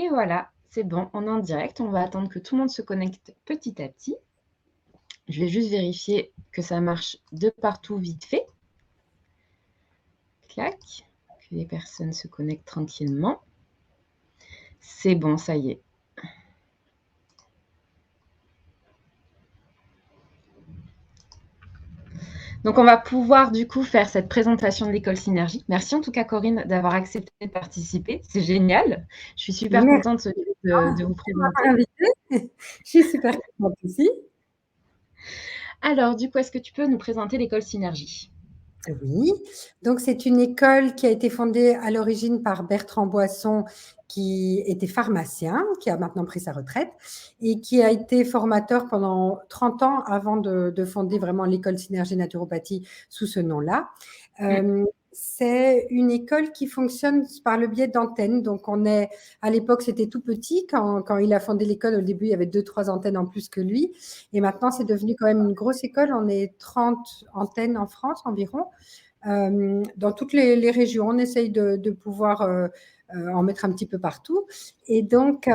Et voilà, c'est bon, on est en direct. On va attendre que tout le monde se connecte petit à petit. Je vais juste vérifier que ça marche de partout vite fait. Clac, que les personnes se connectent tranquillement. C'est bon, ça y est. Donc, on va pouvoir du coup faire cette présentation de l'école Synergie. Merci en tout cas, Corinne, d'avoir accepté de participer. C'est génial. Je suis super Merci contente de vous présenter. invité. Je suis super contente aussi. Alors, du coup, est-ce que tu peux nous présenter l'école Synergie? Oui, donc c'est une école qui a été fondée à l'origine par Bertrand Boisson, qui était pharmacien, qui a maintenant pris sa retraite, et qui a été formateur pendant 30 ans avant de fonder vraiment l'école Synergie Naturopathie sous ce nom-là. C'est une école qui fonctionne par le biais d'antennes. Donc, à l'époque, c'était tout petit. Quand il a fondé l'école, au début, il y avait 2-3 antennes en plus que lui. Et maintenant, c'est devenu quand même une grosse école. On est 30 antennes en France environ. Dans toutes les régions, on essaye de pouvoir en mettre un petit peu partout. Et donc,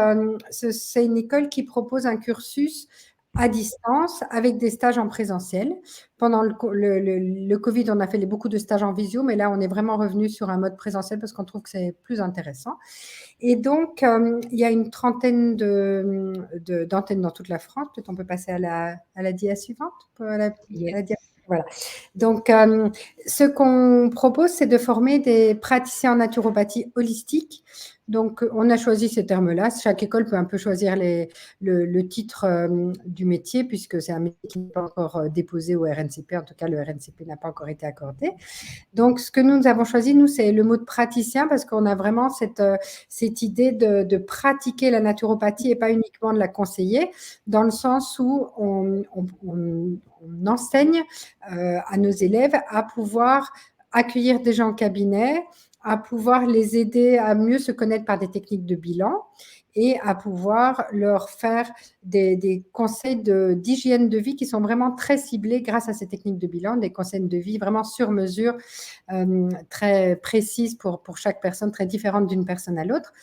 c'est une école qui propose un cursus à distance avec des stages en présentiel. Pendant le Covid, on a fait beaucoup de stages en visio, mais là, on est vraiment revenu sur un mode présentiel parce qu'on trouve que c'est plus intéressant. Et donc, il y a une trentaine d'antennes dans toute la France. Peut-être on peut passer à la dia suivante. Voilà. Donc, ce qu'on propose, c'est de former des praticiens en naturopathie holistique. Donc, on a choisi ces termes-là. Chaque école peut un peu choisir le titre du métier, puisque c'est un métier qui n'est pas encore déposé au RNCP. En tout cas, le RNCP n'a pas encore été accordé. Donc, ce que nous avons choisi, nous, c'est le mot de praticien, parce qu'on a vraiment cette idée de pratiquer la naturopathie et pas uniquement de la conseiller, dans le sens où on enseigne à nos élèves à pouvoir accueillir des gens en cabinet, à pouvoir les aider à mieux se connaître par des techniques de bilan et à pouvoir leur faire des conseils d'hygiène de vie qui sont vraiment très ciblés grâce à ces techniques de bilan, des conseils de vie vraiment sur mesure, très précises pour chaque personne, très différentes d'une personne à l'autre.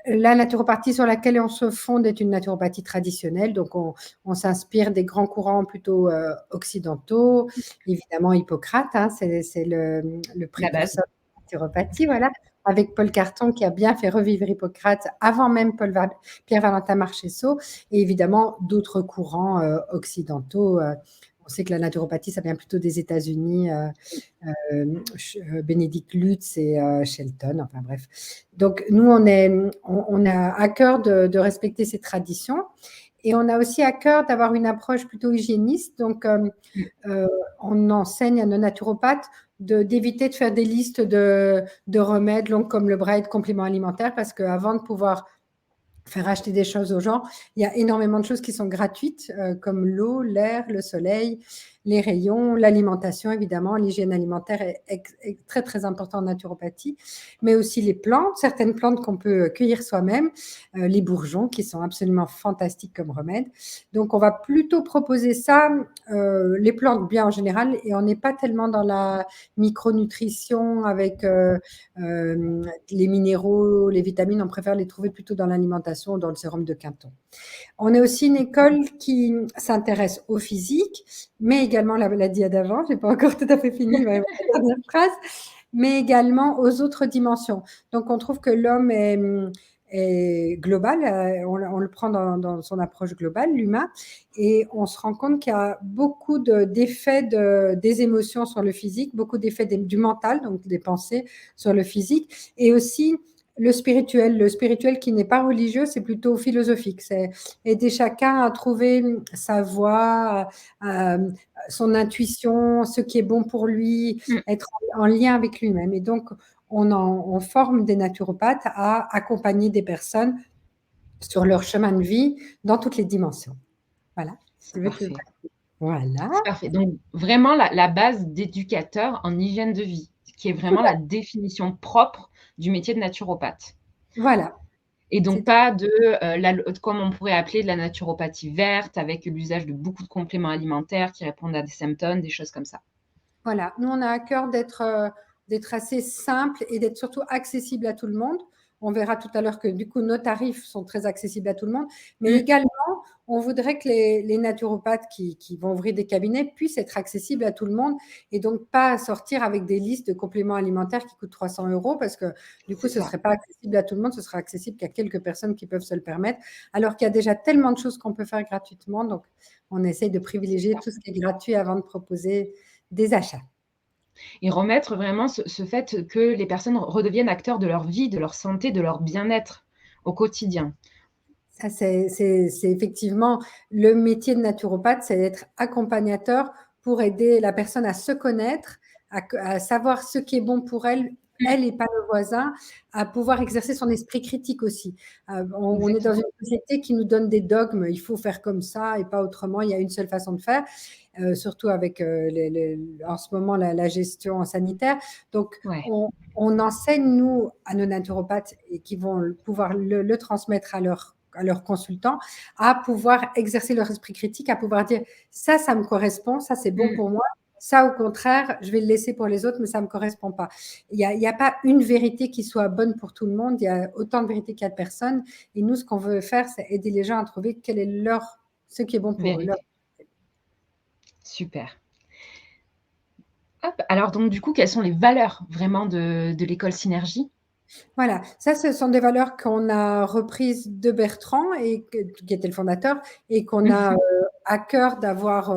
La naturopathie sur laquelle on se fonde est une naturopathie traditionnelle, donc on s'inspire des grands courants plutôt occidentaux, évidemment Hippocrate, hein, c'est le précurseur de la naturopathie, voilà, avec Paul Carton qui a bien fait revivre Hippocrate avant même Pierre-Valentin Marchesseau, et évidemment d'autres courants occidentaux. On sait que la naturopathie, ça vient plutôt des États-Unis, Bénédicte Lutz et Shelton, enfin bref. Donc, nous, on a à cœur de respecter ces traditions. Et on a aussi à cœur d'avoir une approche plutôt hygiéniste. Donc, on enseigne à nos naturopathes d'éviter de faire des listes de remèdes longs comme le bras et de compléments alimentaires, parce qu'avant de pouvoir faire acheter des choses aux gens, il y a énormément de choses qui sont gratuites, comme l'eau, l'air, le soleil, les rayons, l'alimentation, évidemment. L'hygiène alimentaire est très, très importante en naturopathie, mais aussi les plantes, certaines plantes qu'on peut cueillir soi-même, les bourgeons qui sont absolument fantastiques comme remède. Donc, on va plutôt proposer ça, les plantes bien en général, et on n'est pas tellement dans la micronutrition avec les minéraux, les vitamines, on préfère les trouver plutôt dans l'alimentation, dans le sérum de Quinton. On est aussi une école qui s'intéresse au physique, mais également, l'a dit d'avant, je n'ai pas encore tout à fait fini ma dernière phrase, mais également aux autres dimensions. Donc, on trouve que l'homme est global, on le prend dans son approche globale, l'humain, et on se rend compte qu'il y a beaucoup d'effets des émotions sur le physique, beaucoup d'effets du mental, donc des pensées sur le physique, et aussi le spirituel qui n'est pas religieux, c'est plutôt philosophique. C'est aider chacun à trouver sa voie, son intuition, ce qui est bon pour lui, être en lien avec lui-même. Et donc, on forme des naturopathes à accompagner des personnes sur leur chemin de vie dans toutes les dimensions. Voilà. C'est parfait. Voilà. C'est parfait. Donc, vraiment la base d'éducateur en hygiène de vie, qui est vraiment la définition propre du métier de naturopathe. Voilà. Et donc pas comme on pourrait appeler de la naturopathie verte, avec l'usage de beaucoup de compléments alimentaires qui répondent à des symptômes, des choses comme ça. Voilà. Nous, on a à cœur d'être assez simple et d'être surtout accessible à tout le monde. On verra tout à l'heure que du coup, nos tarifs sont très accessibles à tout le monde. Mais également, on voudrait que les naturopathes qui vont ouvrir des cabinets puissent être accessibles à tout le monde et donc pas sortir avec des listes de compléments alimentaires qui coûtent 300 € parce que du coup, C'est ce ne ça. serait pas accessible à tout le monde, ce sera accessible qu'à quelques personnes qui peuvent se le permettre, alors qu'il y a déjà tellement de choses qu'on peut faire gratuitement. Donc, on essaye de privilégier tout ce qui est gratuit avant de proposer des achats. Et remettre vraiment ce fait que les personnes redeviennent acteurs de leur vie, de leur santé, de leur bien-être au quotidien. Ça, c'est effectivement le métier de naturopathe, c'est d'être accompagnateur pour aider la personne à se connaître, à savoir ce qui est bon pour elle, elle et pas le voisin, à pouvoir exercer son esprit critique aussi. On est dans une Exactement. société qui nous donne des dogmes, il faut faire comme ça et pas autrement, il y a une seule façon de faire, surtout avec en ce moment la gestion sanitaire. Donc, Ouais. on enseigne, nous, à nos naturopathes et qui vont pouvoir le transmettre à leurs consultants, à pouvoir exercer leur esprit critique, à pouvoir dire ça me correspond, ça c'est bon pour moi, ça au contraire, je vais le laisser pour les autres, mais ça ne me correspond pas. Il y a pas une vérité qui soit bonne pour tout le monde, il y a autant de vérités qu'il y a de personnes, et nous, ce qu'on veut faire, c'est aider les gens à trouver quel est ce qui est bon pour eux. Vérité. Super. Hop, alors donc du coup, quelles sont les valeurs vraiment de l'école Synergie? Voilà, ça, ce sont des valeurs qu'on a reprises de Bertrand, qui était le fondateur, et qu'on a à cœur d'avoir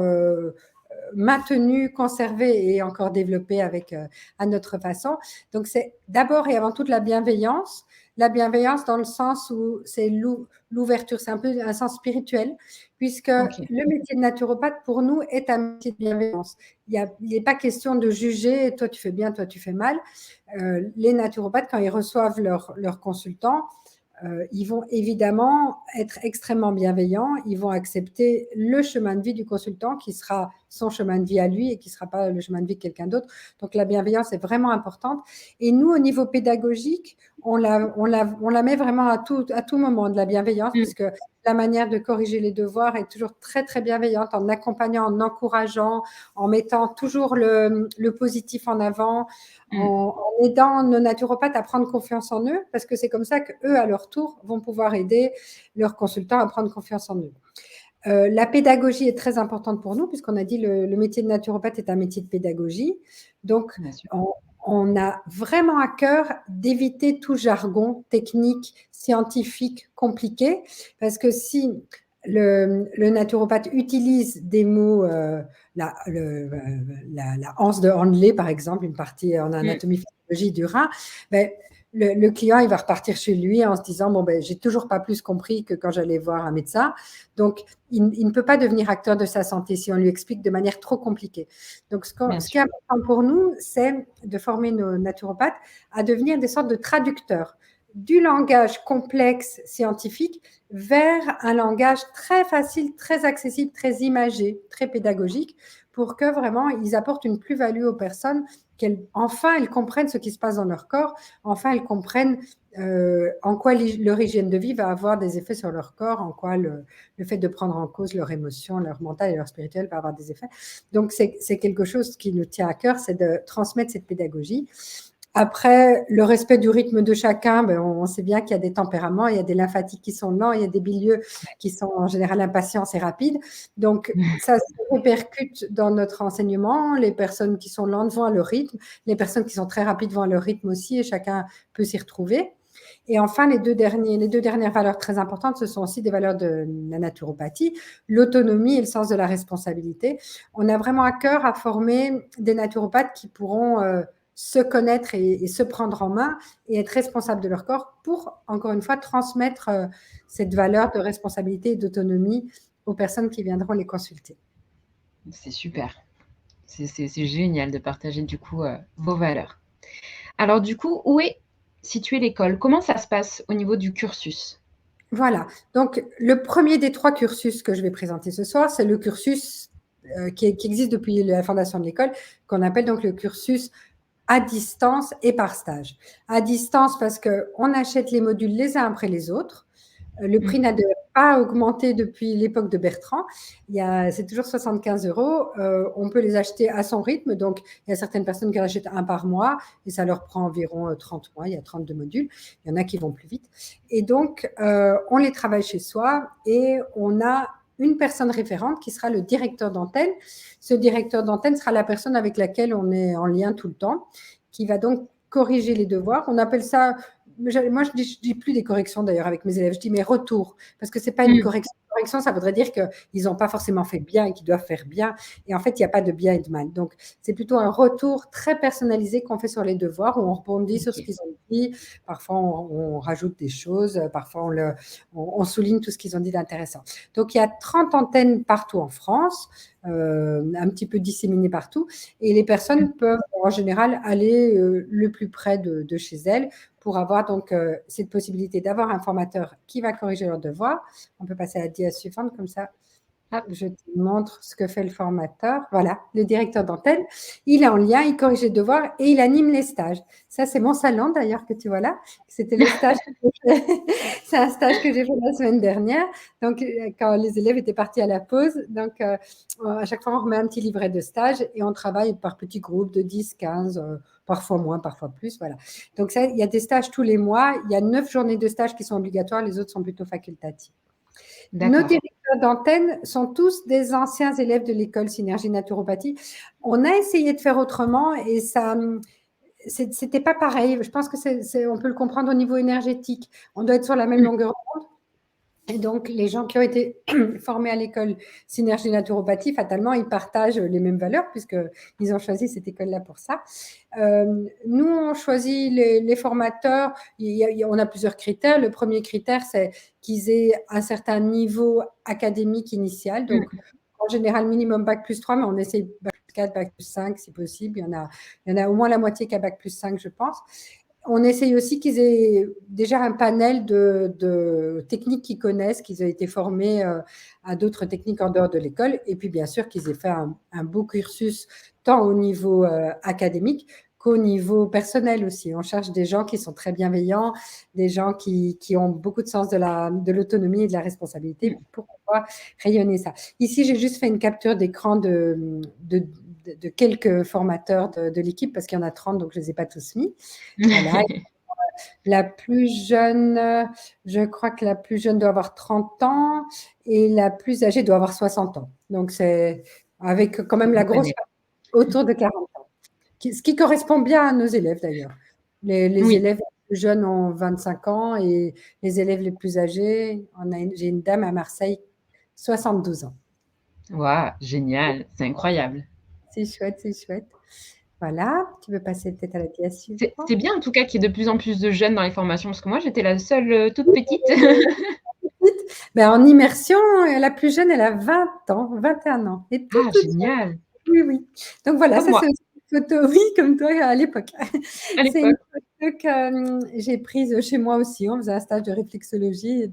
maintenu, conservé et encore développé à notre façon. Donc, c'est d'abord et avant tout de la bienveillance. La bienveillance dans le sens où c'est l'ouverture, c'est un peu un sens spirituel, puisque OK. le métier de naturopathe, pour nous, est un métier de bienveillance. Il n'est pas question de juger, toi tu fais bien, toi tu fais mal. Les naturopathes, quand ils reçoivent leurs consultants, ils vont évidemment être extrêmement bienveillants, ils vont accepter le chemin de vie du consultant qui sera son chemin de vie à lui et qui ne sera pas le chemin de vie de quelqu'un d'autre. Donc la bienveillance est vraiment importante. Et nous, au niveau pédagogique, on la met vraiment à tout moment, de la bienveillance, puisque la manière de corriger les devoirs est toujours très, très bienveillante, en accompagnant, en encourageant, en mettant toujours le positif en avant, en aidant nos naturopathes à prendre confiance en eux, parce que c'est comme ça qu'eux, à leur tour, vont pouvoir aider leurs consultants à prendre confiance en eux. La pédagogie est très importante pour nous, puisqu'on a dit le métier de naturopathe est un métier de pédagogie. Donc, Bien sûr. on a vraiment à cœur d'éviter tout jargon technique, scientifique, compliqué, parce que si le naturopathe utilise des mots, la anse de Handley, par exemple, une partie en anatomie physiologie du rein, ben, le client, il va repartir chez lui en se disant, bon, ben, j'ai toujours pas plus compris que quand j'allais voir un médecin. Donc, il ne peut pas devenir acteur de sa santé si on lui explique de manière trop compliquée. Donc, Bien ce qui sûr. est important pour nous, c'est de former nos naturopathes à devenir des sortes de traducteurs du langage complexe scientifique vers un langage très facile, très accessible, très imagé, très pédagogique, pour que vraiment ils apportent une plus-value aux personnes, qu'enfin elles comprennent ce qui se passe dans leur corps, enfin elles comprennent en quoi leur hygiène de vie va avoir des effets sur leur corps, en quoi le fait de prendre en cause leur émotion, leur mental et leur spirituel va avoir des effets. Donc c'est quelque chose qui nous tient à cœur, c'est de transmettre cette pédagogie. Après, le respect du rythme de chacun, ben, on sait bien qu'il y a des tempéraments, il y a des lymphatiques qui sont lents, il y a des bilieux qui sont en général impatients et rapides. Donc, ça se répercute dans notre enseignement. Les personnes qui sont lentes vont à leur rythme, les personnes qui sont très rapides vont à leur rythme aussi, et chacun peut s'y retrouver. Et enfin, les deux dernières valeurs très importantes, ce sont aussi des valeurs de la naturopathie, l'autonomie et le sens de la responsabilité. On a vraiment à cœur à former des naturopathes qui pourront se connaître et se prendre en main et être responsables de leur corps pour, encore une fois, transmettre cette valeur de responsabilité et d'autonomie aux personnes qui viendront les consulter. C'est super. C'est génial de partager du coup vos valeurs. Alors du coup, où est située l'école? Comment ça se passe au niveau du cursus? Voilà. Donc, le premier des 3 cursus que je vais présenter ce soir, c'est le cursus qui existe depuis la fondation de l'école, qu'on appelle donc le cursus à distance et par stage. À distance parce qu'on achète les modules les uns après les autres. Le prix n'a pas augmenté depuis l'époque de Bertrand. C'est toujours 75 €. On peut les acheter à son rythme. Donc, il y a certaines personnes qui en achètent un par mois et ça leur prend environ 30 mois. Il y a 32 modules. Il y en a qui vont plus vite. Et donc, on les travaille chez soi et on a une personne référente qui sera le directeur d'antenne. Ce directeur d'antenne sera la personne avec laquelle on est en lien tout le temps, qui va donc corriger les devoirs. On appelle ça, moi je dis plus des corrections d'ailleurs avec mes élèves, je dis mes retours, parce que c'est pas une correction. Correction, ça voudrait dire qu'ils n'ont pas forcément fait bien et qu'ils doivent faire bien. Et en fait, il n'y a pas de bien et de mal. Donc, c'est plutôt un retour très personnalisé qu'on fait sur les devoirs, où on rebondit sur ce qu'ils ont dit. Parfois, on rajoute des choses. Parfois, on souligne tout ce qu'ils ont dit d'intéressant. Donc, il y a 30 antennes partout en France, un petit peu disséminées partout. Et les personnes peuvent, en général, aller le plus près de chez elles pour avoir donc cette possibilité d'avoir un formateur qui va corriger leurs devoirs. On peut passer à la dia suivante, comme ça, je te montre ce que fait le formateur. Voilà, le directeur d'antenne. Il est en lien, il corrige les devoirs et il anime les stages. Ça, c'est mon salon d'ailleurs que tu vois là. C'était le stage. C'est un stage que j'ai fait la semaine dernière. Donc, quand les élèves étaient partis à la pause, donc à chaque fois, on remet un petit livret de stage et on travaille par petits groupes de 10, 15, parfois moins, parfois plus. Voilà. Donc, ça, il y a des stages tous les mois. Il y a 9 journées de stage qui sont obligatoires. Les autres sont plutôt facultatives. Nos directeurs d'antenne sont tous des anciens élèves de l'école Synergie Naturopathie. On a essayé de faire autrement et ça, c'était pas pareil. Je pense que on peut le comprendre au niveau énergétique. On doit être sur la même longueur d'onde. Et donc, les gens qui ont été formés à l'école Synergie Naturopathie, fatalement, ils partagent les mêmes valeurs puisqu'ils ont choisi cette école-là pour ça. Nous, on choisit les formateurs. On a plusieurs critères. Le premier critère, c'est qu'ils aient un certain niveau académique initial. Donc, en général, minimum Bac plus 3, mais on essaie Bac plus 4, Bac plus 5 si possible. Il y en a au moins la moitié qui a Bac plus 5, je pense. On essaye aussi qu'ils aient déjà un panel de techniques qu'ils connaissent, qu'ils aient été formés à d'autres techniques en dehors de l'école, et puis bien sûr qu'ils aient fait un beau cursus tant au niveau académique qu'au niveau personnel aussi. On cherche des gens qui sont très bienveillants, des gens qui ont beaucoup de sens de l'autonomie et de la responsabilité pour pouvoir rayonner ça. Ici, j'ai juste fait une capture d'écran de quelques formateurs de l'équipe parce qu'il y en a 30, donc je ne les ai pas tous mis. Voilà. La plus jeune, je crois que la plus jeune doit avoir 30 ans et la plus âgée doit avoir 60 ans. Donc, c'est avec quand même la grosse autour de 40 ans. Ce qui correspond bien à nos élèves d'ailleurs. Les élèves les plus jeunes ont 25 ans et les élèves les plus âgés, j'ai une dame à Marseille, 72 ans. Waouh, génial, c'est incroyable. C'est chouette, c'est chouette. Voilà, tu veux passer peut-être à la dia suivante? C'est bien en tout cas qu'il y ait de plus en plus de jeunes dans les formations, parce que moi j'étais la seule toute petite. Ben, en immersion, la plus jeune, elle a 20 ans, 21 ans. Et toute génial. Oui, oui. Donc voilà, Comme ça moi. c'est une photo, oui, comme toi à l'époque. À C'est une l'époque. photo que j'ai prise chez moi aussi. On faisait un stage de réflexologie.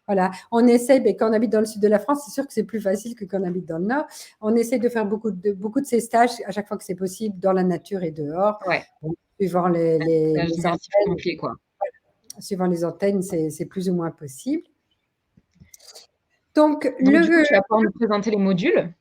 Voilà, on essaye, mais quand on habite dans le sud de la France, c'est sûr que c'est plus facile que quand on habite dans le nord. On essaie de faire beaucoup de ces stages à chaque fois que c'est possible dans la nature et dehors. Ouais. Bon, suivant les antennes, complet, quoi. suivant les antennes, c'est plus ou moins possible. Donc du coup, tu vas pouvoir nous présenter les modules.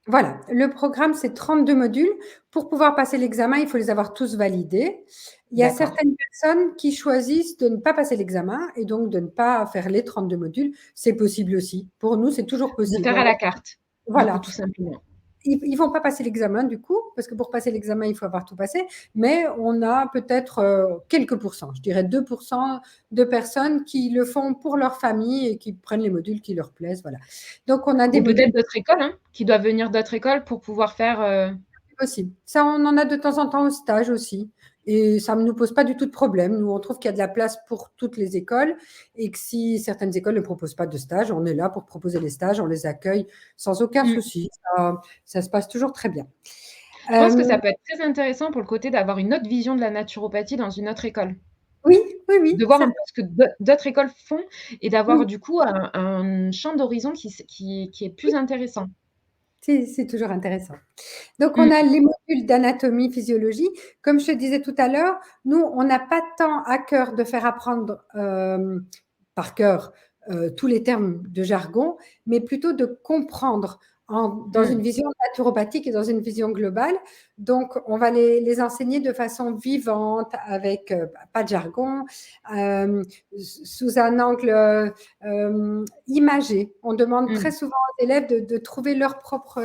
Voilà, le programme, c'est 32 modules. Pour pouvoir passer l'examen, il faut les avoir tous validés. Il y a certaines personnes qui choisissent de ne pas passer l'examen et donc de ne pas faire les 32 modules. C'est possible aussi. Pour nous, c'est toujours possible. De faire à la carte. Voilà. Du coup, tout simplement. Ils ne vont pas passer l'examen du coup, parce que pour passer l'examen, il faut avoir tout passé, mais on a peut-être quelques pourcents, je dirais 2% de personnes qui le font pour leur famille et qui prennent les modules qui leur plaisent. Voilà. Donc, on a des modules. Peut-être d'autres écoles, qui doivent venir d'autres écoles pour pouvoir faire… C'est possible. Ça, on en a de temps en temps au stage aussi. Et ça ne nous pose pas du tout de problème. Nous, on trouve qu'il y a de la place pour toutes les écoles et que si certaines écoles ne proposent pas de stage, on est là pour proposer les stages, on les accueille sans aucun souci. Ça se passe toujours très bien. Je pense que ça peut être très intéressant pour le côté d'avoir une autre vision de la naturopathie dans une autre école. Oui, oui, oui. De voir un peu ce que d'autres écoles font et d'avoir du coup un champ d'horizon qui est plus intéressant. C'est toujours intéressant. Donc, on a les modules d'anatomie, physiologie. Comme je te disais tout à l'heure, nous, on n'a pas tant à cœur de faire apprendre par cœur tous les termes de jargon, mais plutôt de comprendre dans une vision naturopathique et dans une vision globale. Donc, on va les enseigner de façon vivante, avec pas de jargon, sous un angle imagé. On demande très souvent aux élèves de trouver leurs propres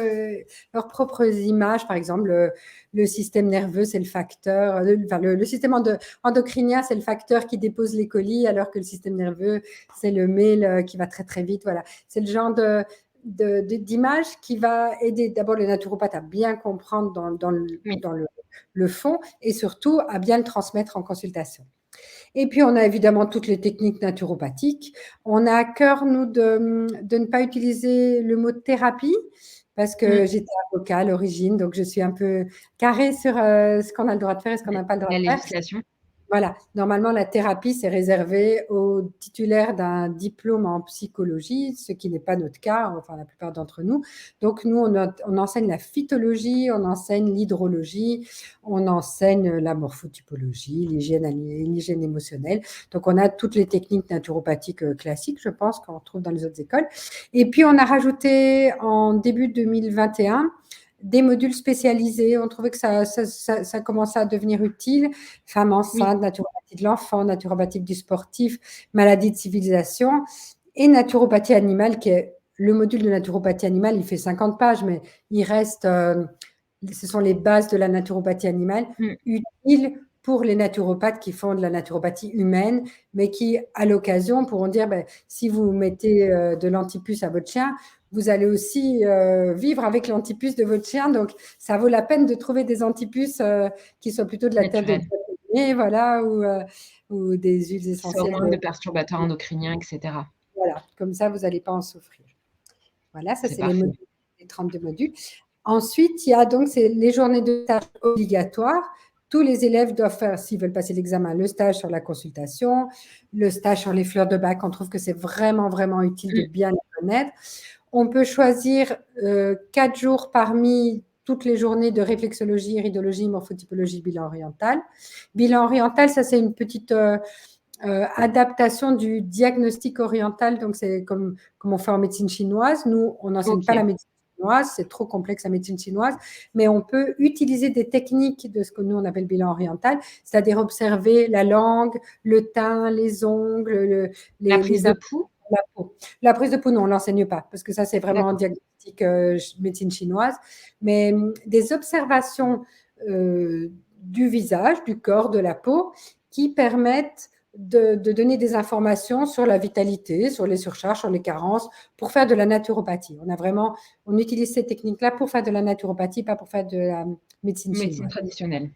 images. Par exemple, le système nerveux, c'est le facteur, le système endocrinien, c'est le facteur qui dépose les colis, alors que le système nerveux, c'est le mail qui va très très vite. Voilà, c'est le genre d'image qui va aider d'abord les naturopathes à bien comprendre dans le fond, et surtout à bien le transmettre en consultation. Et puis, on a évidemment toutes les techniques naturopathiques. On a à cœur, nous, de ne pas utiliser le mot thérapie, parce que j'étais avocat à l'origine, donc je suis un peu carrée sur ce qu'on a le droit de faire et ce qu'on n'a pas le droit La de faire. législation. Voilà, normalement, la thérapie, c'est réservé aux titulaires d'un diplôme en psychologie, ce qui n'est pas notre cas, enfin la plupart d'entre nous. Donc, nous, on enseigne la phytologie, on enseigne l'hydrologie, on enseigne la morphotypologie, l'hygiène émotionnelle. Donc, on a toutes les techniques naturopathiques classiques, je pense, qu'on retrouve dans les autres écoles. Et puis, on a rajouté en début 2021 des modules spécialisés. On trouvait que ça commençait à devenir utile. Femmes enceintes, naturopathie de l'enfant, naturopathie du sportif, maladie de civilisation et naturopathie animale, qui est le module de naturopathie animale. Il fait 50 pages, mais il reste, ce sont les bases de la naturopathie animale, utiles pour les naturopathes qui font de la naturopathie humaine, mais qui, à l'occasion, pourront dire, si vous mettez de l'antipuce à votre chien, vous allez aussi vivre avec l'antipuce de votre chien. Donc, ça vaut la peine de trouver des antipuces qui soient plutôt de la terre de Guinée, voilà, ou des huiles essentielles. Moins de perturbateurs endocriniens, etc. Voilà, comme ça, vous n'allez pas en souffrir. Voilà, ça, c'est les 32 modules. Ensuite, il y a donc les journées de stage obligatoires. Tous les élèves doivent faire, s'ils veulent passer l'examen, le stage sur la consultation, le stage sur les fleurs de bac. On trouve que c'est vraiment, vraiment utile de bien les connaître. On peut choisir 4 jours parmi toutes les journées de réflexologie, iridologie, morphotypologie, bilan oriental. Bilan oriental, ça, c'est une petite adaptation du diagnostic oriental. Donc, c'est comme on fait en médecine chinoise. Nous, on n'enseigne pas la médecine chinoise, c'est trop complexe la médecine chinoise, mais on peut utiliser des techniques de ce que nous, on appelle bilan oriental, c'est-à-dire observer la langue, le teint, les ongles, la prise de pouls. La peau. La prise de pouls, non, on ne l'enseigne pas, parce que ça, c'est vraiment diagnostic médecine chinoise. Mais des observations du visage, du corps, de la peau, qui permettent de donner des informations sur la vitalité, sur les surcharges, sur les carences, pour faire de la naturopathie. On utilise ces techniques-là pour faire de la naturopathie, pas pour faire de la médecine chinoise. Traditionnelle.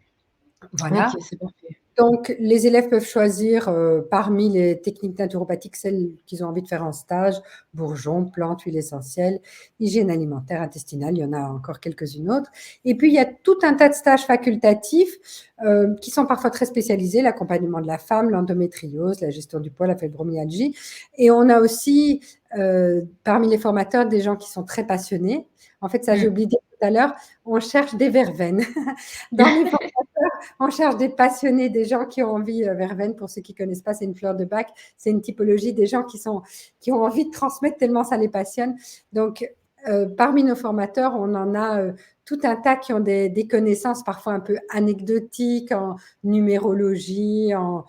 Voilà. Okay, c'est parfait. Donc, les élèves peuvent choisir parmi les techniques naturopathiques celles qu'ils ont envie de faire en stage: bourgeons, plantes, huiles essentielles, hygiène alimentaire, intestinale, il y en a encore quelques-unes autres. Et puis, il y a tout un tas de stages facultatifs qui sont parfois très spécialisés: l'accompagnement de la femme, l'endométriose, la gestion du poids, la fibromyalgie. Et on a aussi, parmi les formateurs, des gens qui sont très passionnés. En fait, ça, j'ai oublié de dire tout à l'heure, on cherche des verveines. Dans les formateurs, on cherche des passionnés, des gens qui ont envie. Verveine, pour ceux qui ne connaissent pas, c'est une fleur de bac. C'est une typologie des gens qui ont envie de transmettre tellement ça les passionne. Donc, parmi nos formateurs, on en a tout un tas qui ont des connaissances parfois un peu anecdotiques en numérologie, en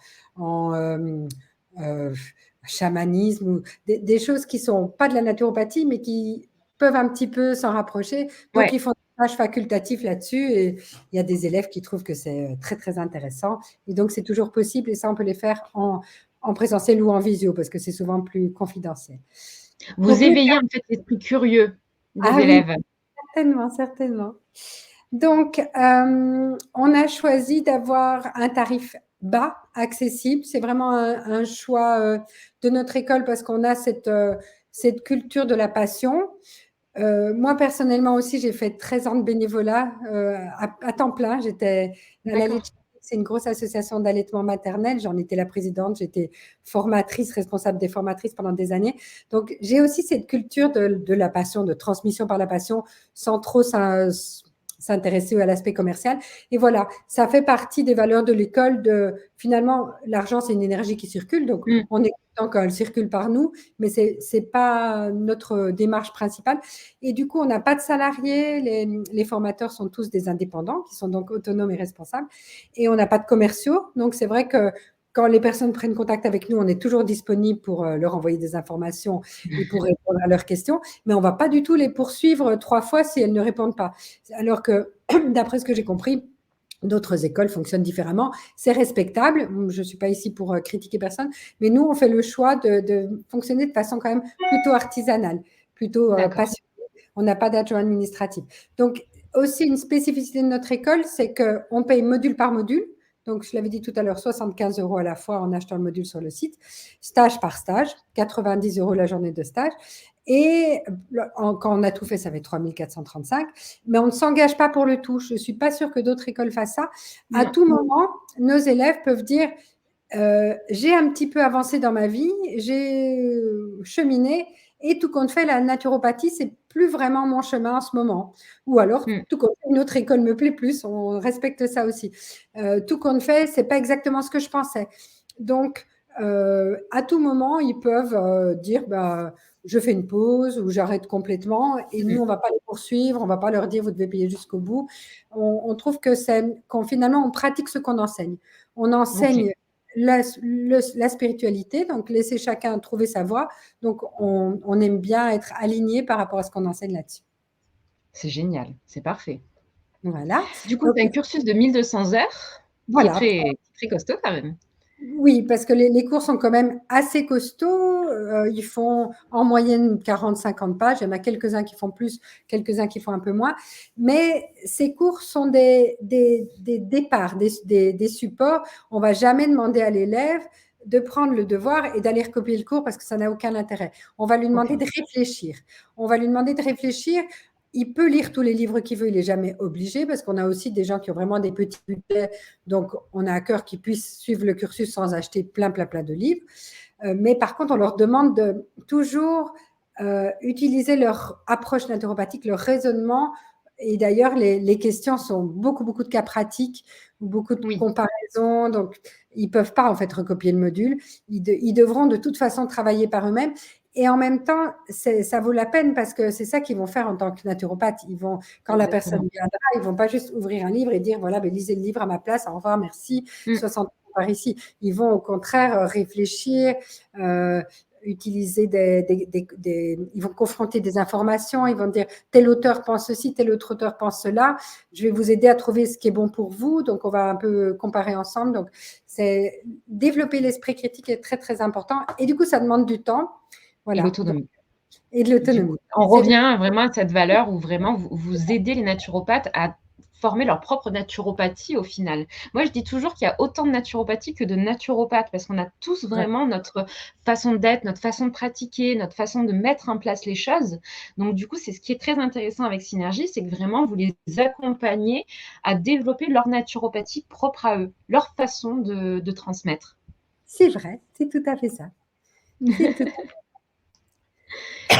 chamanisme, ou des choses qui ne sont pas de la naturopathie, mais qui peuvent un petit peu s'en rapprocher. Donc, ils font des stages facultatifs là-dessus, et il y a des élèves qui trouvent que c'est très, très intéressant. Et donc, c'est toujours possible, et ça, on peut les faire en présentiel ou en visio, parce que c'est souvent plus confidentiel. Vous éveillez en fait l'esprit curieux des élèves. Oui, certainement, certainement. Donc, on a choisi d'avoir un tarif bas, accessible. C'est vraiment un choix de notre école, parce qu'on a cette culture de la passion. Moi, personnellement aussi, j'ai fait 13 ans de bénévolat à temps plein. J'étais à la Litchi, c'est une grosse association d'allaitement maternel. J'en étais la présidente. J'étais formatrice, responsable des formatrices pendant des années. Donc, j'ai aussi cette culture de la passion, de transmission par la passion, sans trop s'intéresser à l'aspect commercial. Et voilà, ça fait partie des valeurs de l'école. Finalement, l'argent, c'est une énergie qui circule, donc Mm. on est content quand elle circule par nous, mais c'est pas notre démarche principale. Et du coup, on n'a pas de salariés, les formateurs sont tous des indépendants, qui sont donc autonomes et responsables, et on n'a pas de commerciaux. Donc, c'est vrai que quand les personnes prennent contact avec nous, on est toujours disponible pour leur envoyer des informations et pour répondre à leurs questions, mais on ne va pas du tout les poursuivre 3 fois si elles ne répondent pas. Alors que, d'après ce que j'ai compris, d'autres écoles fonctionnent différemment. C'est respectable. Je ne suis pas ici pour critiquer personne, mais nous, on fait le choix de fonctionner de façon quand même plutôt artisanale, plutôt D'accord. passionnée. On n'a pas d'adjoint administratif. Donc, aussi, une spécificité de notre école, c'est qu'on paye module par module. Donc, je l'avais dit tout à l'heure, 75 € à la fois en achetant le module sur le site, stage par stage, 90 € la journée de stage. Et quand on a tout fait, ça fait 3 435. Mais on ne s'engage pas pour le tout. Je ne suis pas sûre que d'autres écoles fassent ça. À Non. tout moment, nos élèves peuvent dire j'ai un petit peu avancé dans ma vie, j'ai cheminé, et tout compte fait, la naturopathie, c'est plus vraiment mon chemin en ce moment. Ou alors, Mm. tout compte fait, une autre école me plaît plus, on respecte ça aussi. Tout compte fait, c'est pas exactement ce que je pensais. Donc, à tout moment, ils peuvent dire bah, je fais une pause ou j'arrête complètement, et nous, on ne va pas les poursuivre, on ne va pas leur dire vous devez payer jusqu'au bout. On trouve que finalement, on pratique ce qu'on enseigne. On Ok. enseigne la spiritualité, donc laisser chacun trouver sa voie. Donc, on aime bien être aligné par rapport à ce qu'on enseigne là-dessus. C'est génial, c'est parfait. Voilà. Du coup, Donc, tu as un cursus de 1200 heures qui est voilà. très costaud quand même. Oui, parce que les cours sont quand même assez costauds. Ils font en moyenne 40-50 pages. Il y en a quelques-uns qui font plus, quelques-uns qui font un peu moins. Mais ces cours sont des départs, des supports. On ne va jamais demander à l'élève de prendre le devoir et d'aller recopier le cours parce que ça n'a aucun intérêt. On va lui demander Ok. de réfléchir. On va lui demander de réfléchir. Il peut lire tous les livres qu'il veut, il n'est jamais obligé parce qu'on a aussi des gens qui ont vraiment des petits budgets, donc on a à cœur qu'ils puissent suivre le cursus sans acheter plein de livres. Mais par contre, on leur demande de toujours utiliser leur approche naturopathique, leur raisonnement. Et d'ailleurs, les questions sont beaucoup de cas pratiques, beaucoup de Oui. comparaisons. Donc, ils ne peuvent pas en fait recopier le module. Ils devront de toute façon travailler par eux-mêmes. Et en même temps, ça vaut la peine parce que c'est ça qu'ils vont faire en tant que naturopathe. Quand la personne Exactement. viendra, ils ne vont pas juste ouvrir un livre et dire voilà, ben, lisez le livre à ma place, au revoir, merci, Mm. 60 par ici. Ils vont au contraire réfléchir, utiliser ils vont confronter des informations, ils vont dire tel auteur pense ceci, tel autre auteur pense cela, je vais vous aider à trouver ce qui est bon pour vous, donc on va un peu comparer ensemble. Donc, c'est développer l'esprit critique est très important, et du coup, ça demande du temps, Et voilà, l'autonomie. et de Du coup, l'autonomie. on revient vraiment à cette valeur où vraiment vous aidez les naturopathes à former leur propre naturopathie au final. Moi, je dis toujours qu'il y a autant de naturopathie que de naturopathes parce qu'on a tous Ouais. vraiment notre façon d'être, notre façon de pratiquer, notre façon de mettre en place les choses. Donc, du coup, c'est ce qui est très intéressant avec Synergie, c'est que vraiment, vous les accompagnez à développer leur naturopathie propre à eux, leur façon de transmettre. C'est vrai, c'est tout à fait ça. C'est tout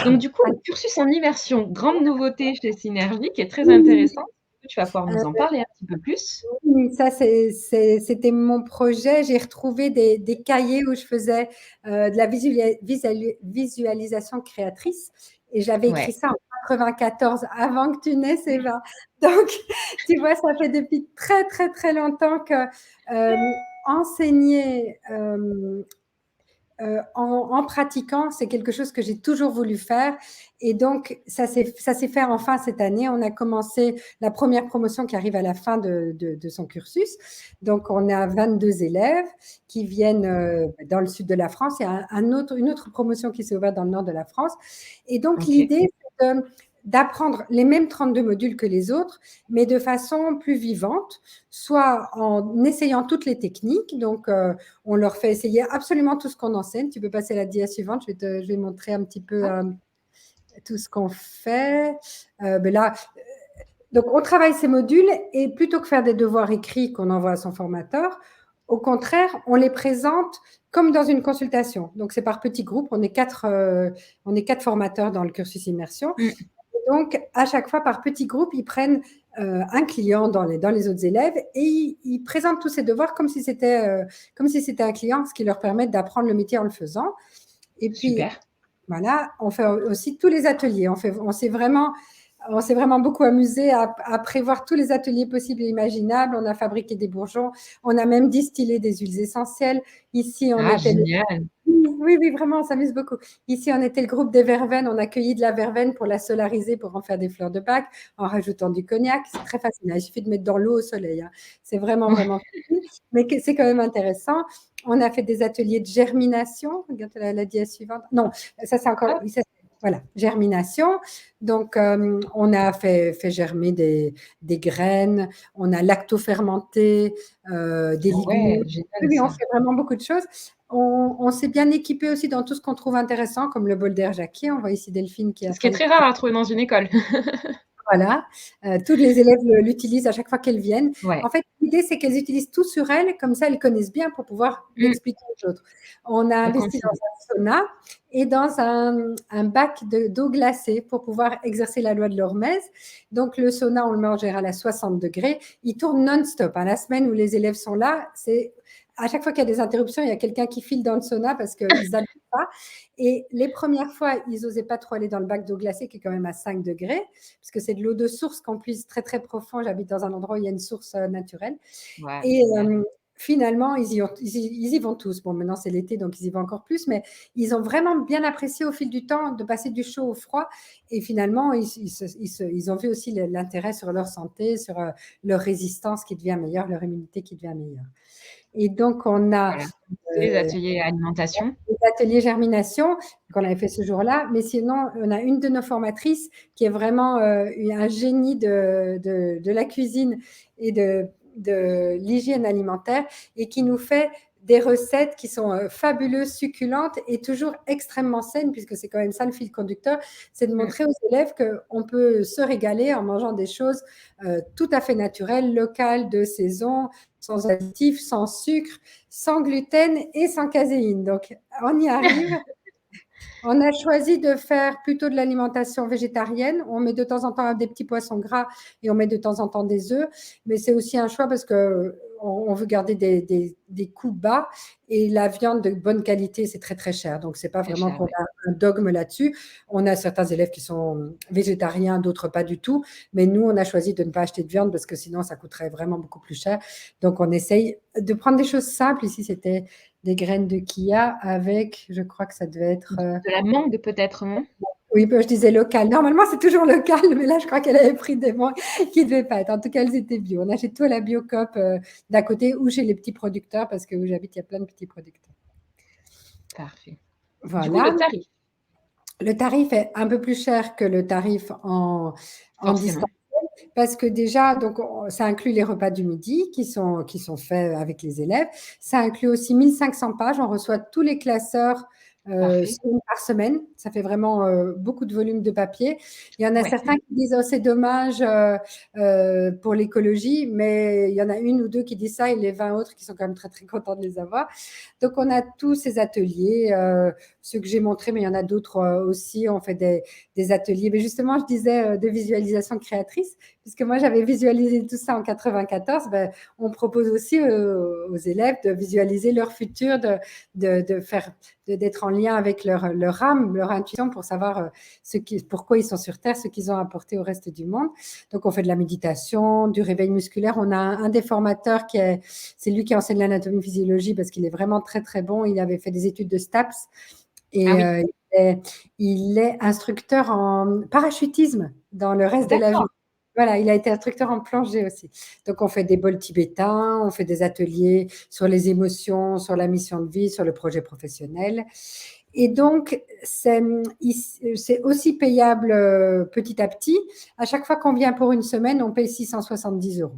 Donc, du coup, à le cursus en immersion, grande nouveauté chez Synergie, qui est très oui, intéressante. Tu vas pouvoir nous en oui. parler un petit peu plus. Oui, ça, c'était mon projet. J'ai retrouvé des cahiers où je faisais de la visualisation créatrice, et j'avais écrit Ouais. ça en 94, avant que tu naisses, Eva. Donc, tu vois, ça fait depuis très longtemps que enseigner en pratiquant, c'est quelque chose que j'ai toujours voulu faire. Et donc, ça s'est fait enfin cette année. On a commencé la première promotion qui arrive à la fin de son cursus. Donc, on a 22 élèves qui viennent dans le sud de la France. Il y a une autre promotion qui s'est ouverte dans le nord de la France. Et donc, OK. l'idée, c'est d'apprendre les mêmes 32 modules que les autres, mais de façon plus vivante, soit en essayant toutes les techniques. Donc, on leur fait essayer absolument tout ce qu'on enseigne. Tu peux passer à la dia suivante, je vais montrer un petit peu Hop. tout ce qu'on fait. Ben là, donc, on travaille ces modules, et plutôt que faire des devoirs écrits qu'on envoie à son formateur, au contraire, on les présente comme dans une consultation. Donc, c'est par petits groupes. On est 4 formateurs dans le cursus immersion. Mmh. Donc, à chaque fois, par petits groupes, ils prennent un client dans les autres élèves et ils présentent tous ces devoirs comme si c'était un client, ce qui leur permet d'apprendre le métier en le faisant. Et puis, Super. voilà, on fait aussi tous les ateliers. On s'est vraiment beaucoup amusé à prévoir tous les ateliers possibles et imaginables. On a fabriqué des bourgeons, on a même distillé des huiles essentielles. Ici, on était Génial. oui, oui, vraiment, on s'amuse beaucoup. Ici, on était le groupe des verveines. On a cueilli de la verveine pour la solariser, pour en faire des fleurs de Pâques, en rajoutant du cognac. C'est très facile. Il suffit de mettre dans l'eau au soleil. Hein. C'est vraiment, vraiment facile. Mais c'est quand même intéressant. On a fait des ateliers de germination. Regarde la dièse suivante. Non, ça, c'est encore. Oui, ça, voilà, germination. Donc, on a fait germer des graines. On a lactofermenté des légumes. Génial Oui, on ça. fait vraiment beaucoup de choses. On s'est bien équipé aussi dans tout ce qu'on trouve intéressant, comme le bol d'air Jacquier. On voit ici Delphine qui est en Ce qui est train de... très rare à trouver dans une école. Voilà, tous les élèves l'utilisent à chaque fois qu'elles viennent. Ouais. En fait, l'idée, c'est qu'elles utilisent tout sur elles, comme ça, elles connaissent bien pour pouvoir l'expliquer aux autres. On a investi dans un sauna et dans un bac d'eau glacée pour pouvoir exercer la loi de l'Hormèse. Donc, le sauna, on le met en général à 60 degrés. Il tourne non-stop. Hein. La semaine où les élèves sont là, c'est à chaque fois qu'il y a des interruptions, il y a quelqu'un qui file dans le sauna parce qu'ils n'aiment pas. Et les premières fois, ils n'osaient pas trop aller dans le bac d'eau glacée qui est quand même à 5 degrés, parce que c'est de l'eau de source qu'on puise très très profond. J'habite dans un endroit où il y a une source naturelle. Ouais, et génial. finalement, ils y vont tous. Bon, maintenant c'est l'été, donc ils y vont encore plus, mais ils ont vraiment bien apprécié au fil du temps de passer du chaud au froid. Et finalement, ils ont vu aussi l'intérêt sur leur santé, sur leur résistance qui devient meilleure, leur immunité qui devient meilleure. Et donc, on a Voilà. Les ateliers alimentation. les ateliers germination qu'on avait fait ce jour-là. Mais sinon, on a une de nos formatrices qui est vraiment un génie de la cuisine et de l'hygiène alimentaire et qui nous fait des recettes qui sont fabuleuses, succulentes et toujours extrêmement saines, puisque c'est quand même ça le fil conducteur, c'est de montrer aux élèves qu'on peut se régaler en mangeant des choses tout à fait naturelles, locales, de saison, sans additifs, sans sucre, sans gluten et sans caséine. Donc, on y arrive. On a choisi de faire plutôt de l'alimentation végétarienne. On met de temps en temps des petits poissons gras et on met de temps en temps des œufs. Mais c'est aussi un choix parce qu'on veut garder des coûts bas et la viande de bonne qualité, c'est très, très cher. Donc, ce n'est pas Très vraiment cher, qu'on ouais. a un dogme là-dessus. On a certains élèves qui sont végétariens, d'autres pas du tout. Mais nous, on a choisi de ne pas acheter de viande parce que sinon, ça coûterait vraiment beaucoup plus cher. Donc, on essaye de prendre des choses simples. Ici, c'était des graines de chia avec, je crois que ça devait être... De la mangue peut-être, non? Oui, je disais local. Normalement, c'est toujours local, mais là, je crois qu'elle avait pris des mangues qui ne devaient pas être. En tout cas, elles étaient bio. On achète tout à la Biocoop d'à côté ou chez les petits producteurs, parce que où j'habite, il y a plein de petits producteurs. Parfait. Du coup, le Voilà. tarif. Le tarif est un peu plus cher que le tarif en Forcément. distanciel, parce que déjà, donc, ça inclut les repas du midi qui sont faits avec les élèves. Ça inclut aussi 1500 pages. On reçoit tous les classeurs Parfait. par semaine. Ça fait vraiment beaucoup de volume de papier. Il y en a Ouais. certains qui disent oh, c'est dommage pour l'écologie, mais il y en a une ou deux qui disent ça et les 20 autres qui sont quand même très, très contents de les avoir. Donc, on a tous ces ateliers, ceux que j'ai montrés, mais il y en a d'autres aussi. On fait des ateliers. Mais justement, je disais de visualisation créatrice, puisque moi, j'avais visualisé tout ça en 94. Ben, on propose aussi aux élèves de visualiser leur futur, d'être en lien avec leur âme, leur intuition pour savoir pourquoi ils sont sur Terre, ce qu'ils ont apporté au reste du monde. Donc, on fait de la méditation, du réveil musculaire. On a un des formateurs c'est lui qui enseigne l'anatomie-physiologie parce qu'il est vraiment très, très bon. Il avait fait des études de STAPS et il est instructeur en parachutisme dans le reste de la vie. Voilà, il a été instructeur en plongée aussi. Donc, on fait des bols tibétains, on fait des ateliers sur les émotions, sur la mission de vie, sur le projet professionnel. Et donc, c'est aussi payable petit à petit. À chaque fois qu'on vient pour une semaine, on paye 670 €.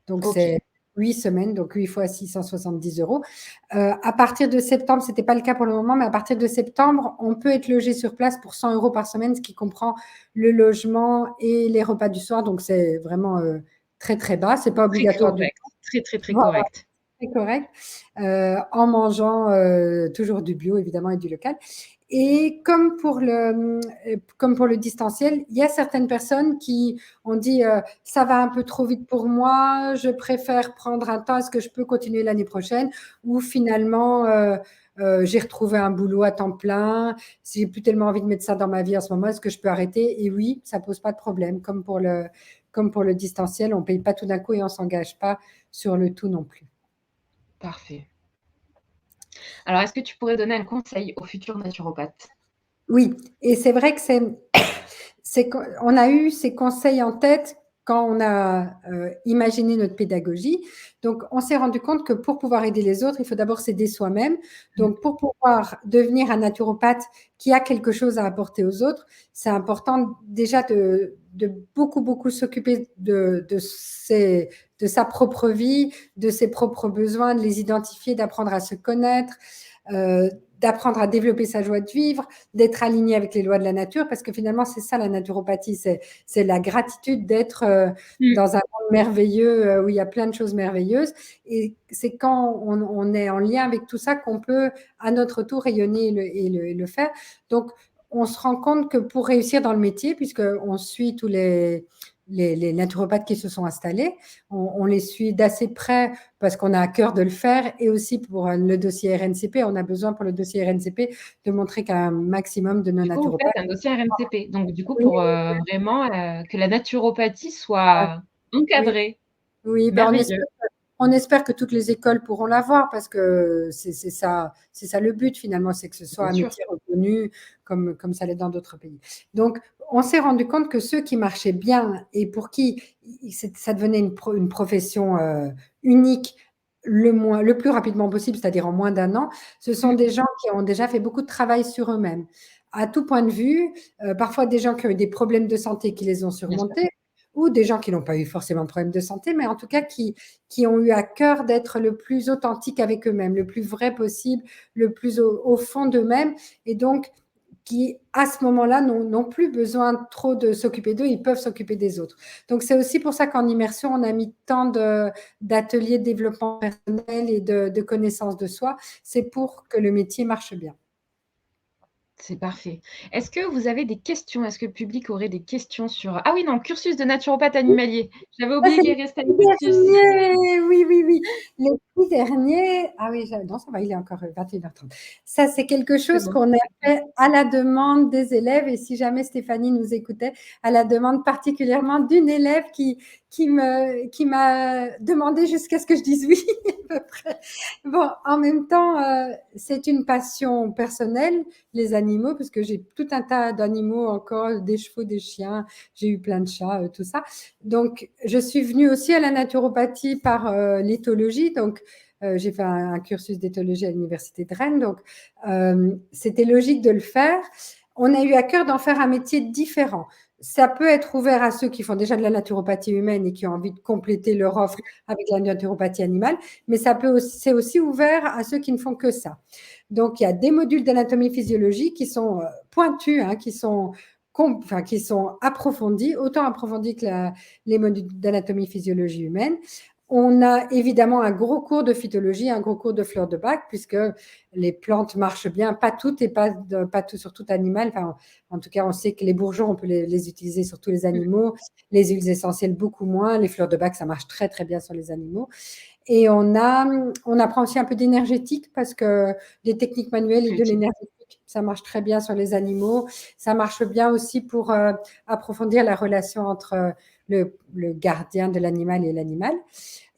Donc, c'est 8 semaines, donc 8 fois 670 €. À partir de septembre, ce n'était pas le cas pour le moment, mais à partir de septembre, on peut être logé sur place pour 100 € par semaine, ce qui comprend le logement et les repas du soir. Donc, c'est vraiment très, très bas. Ce n'est pas Très obligatoire du correct. tout. Très, très, très Voilà. correct. très correct, en mangeant toujours du bio, évidemment, et du local. Et comme pour le distanciel, il y a certaines personnes qui ont dit ça va un peu trop vite pour moi, je préfère prendre un temps, est-ce que je peux continuer l'année prochaine? Ou finalement, j'ai retrouvé un boulot à temps plein, si j'ai plus tellement envie de mettre ça dans ma vie en ce moment, est-ce que je peux arrêter? Et oui, ça pose pas de problème, comme pour le distanciel, on paye pas tout d'un coup et on s'engage pas sur le tout non plus. Parfait. Alors, est-ce que tu pourrais donner un conseil aux futurs naturopathes? Oui, et c'est vrai que on a eu ces conseils en tête quand on a imaginé notre pédagogie. Donc, on s'est rendu compte que pour pouvoir aider les autres, il faut d'abord s'aider soi-même. Mmh. Donc, pour pouvoir devenir un naturopathe qui a quelque chose à apporter aux autres, c'est important déjà de beaucoup, beaucoup s'occuper de sa propre vie, de ses propres besoins, de les identifier, d'apprendre à se connaître, d'apprendre à développer sa joie de vivre, d'être aligné avec les lois de la nature, parce que finalement, c'est ça la naturopathie, c'est la gratitude d'être Mmh. dans un monde merveilleux où il y a plein de choses merveilleuses. Et c'est quand on est en lien avec tout ça qu'on peut à notre tour rayonner et le faire. Donc, on se rend compte que pour réussir dans le métier, puisqu'on suit tous les naturopathes qui se sont installés, on les suit d'assez près parce qu'on a à cœur de le faire, et aussi pour le dossier RNCP, on a besoin pour le dossier RNCP de montrer qu'un maximum de nos Du coup, vous naturopathes. faites un dossier RNCP. Donc, du coup, Oui, pour vraiment que la naturopathie soit oui, encadrée. oui, ben Merveilleux. on espère que toutes les écoles pourront l'avoir parce que c'est ça le but finalement, c'est que ce soit Bien un sûr. métier reconnu comme ça l'est dans d'autres pays. Donc, on s'est rendu compte que ceux qui marchaient bien et pour qui ça devenait une profession unique le plus rapidement possible, c'est-à-dire en moins d'un an, ce sont Mmh. des gens qui ont déjà fait beaucoup de travail sur eux-mêmes, à tout point de vue, parfois des gens qui ont eu des problèmes de santé qui les ont Bien sûr. surmontés, ou des gens qui n'ont pas eu forcément de problème de santé, mais en tout cas qui ont eu à cœur d'être le plus authentique avec eux-mêmes, le plus vrai possible, le plus au fond d'eux-mêmes, et donc qui, à ce moment-là, n'ont plus besoin trop de s'occuper d'eux, ils peuvent s'occuper des autres. Donc, c'est aussi pour ça qu'en immersion, on a mis tant d'ateliers de développement personnel et de connaissance de soi. C'est pour que le métier marche bien. C'est parfait. Est-ce que vous avez des questions? Est-ce que le public aurait des questions sur ah oui, non, cursus de naturopathe animalier. J'avais Ça, oublié c'est qu'il les restait un petits cursus. derniers. Oui, oui, oui. Les petits derniers. Ah oui, non, ça va, il est encore 21h30. Ça, c'est quelque C'est chose bon. qu'on a fait à la demande des élèves. Et si jamais Stéphanie nous écoutait, à la demande particulièrement d'une élève qui m'a demandé jusqu'à ce que je dise oui, à peu près. Bon, en même temps, c'est une passion personnelle, les animaux, parce que j'ai tout un tas d'animaux encore, des chevaux, des chiens, j'ai eu plein de chats, tout ça. Donc, je suis venue aussi à la naturopathie par l'éthologie. Donc, j'ai fait un cursus d'éthologie à l'université de Rennes. Donc, c'était logique de le faire. On a eu à cœur d'en faire un métier différent. Ça peut être ouvert à ceux qui font déjà de la naturopathie humaine et qui ont envie de compléter leur offre avec la naturopathie animale, mais c'est aussi ouvert à ceux qui ne font que ça. Donc, il y a des modules d'anatomie physiologie qui sont pointus, hein, qui sont approfondis, autant approfondis que les modules d'anatomie physiologie humaine. On a évidemment un gros cours de phytologie, un gros cours de fleurs de bac, puisque les plantes marchent bien, pas toutes et pas tout, sur tout animal. Enfin, en tout cas, on sait que les bourgeons, on peut les utiliser sur tous les animaux, les huiles essentielles beaucoup moins, les fleurs de bac, ça marche très très bien sur les animaux. Et on apprend aussi un peu d'énergétique parce que les techniques manuelles et C'est de utile. l'énergétique, ça marche très bien sur les animaux. Ça marche bien aussi pour approfondir la relation entre le gardien de l'animal et l'animal.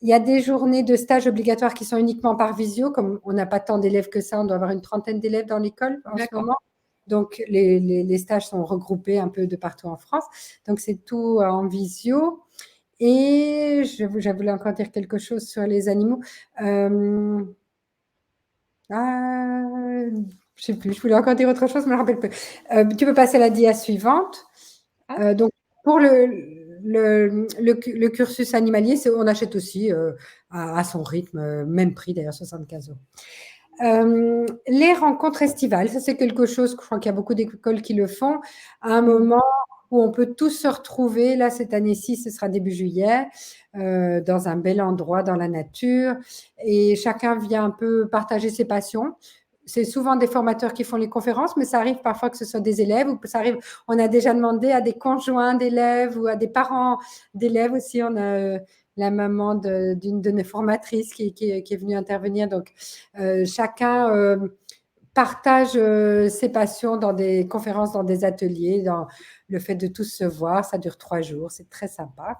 Il y a des journées de stage obligatoires qui sont uniquement par visio, comme on n'a pas tant d'élèves que ça, on doit avoir une trentaine d'élèves dans l'école en ce D'accord. moment. Donc, les stages sont regroupés un peu de partout en France. Donc, c'est tout en visio. Et je voulais encore dire quelque chose sur les animaux. Ah, je ne sais plus, je voulais encore dire autre chose, je ne me rappelle plus. Tu peux passer à la dia suivante. Hop. Donc, pour le cursus animalier, on achète aussi à son rythme, même prix d'ailleurs, 75 €. Les rencontres estivales, ça c'est quelque chose, je crois qu'il y a beaucoup d'écoles qui le font. À un Mmh. moment, où on peut tous se retrouver. Là, cette année-ci, ce sera début juillet, dans un bel endroit, dans la nature. Et chacun vient un peu partager ses passions. C'est souvent des formateurs qui font les conférences, mais ça arrive parfois que ce soit des élèves, ou ça arrive, on a déjà demandé à des conjoints d'élèves ou à des parents d'élèves aussi. On a la maman d'une de nos formatrices qui est venue intervenir. Donc, chacun partage ses passions dans des conférences, dans des ateliers, dans le fait de tous se voir. Ça dure 3 jours, c'est très sympa.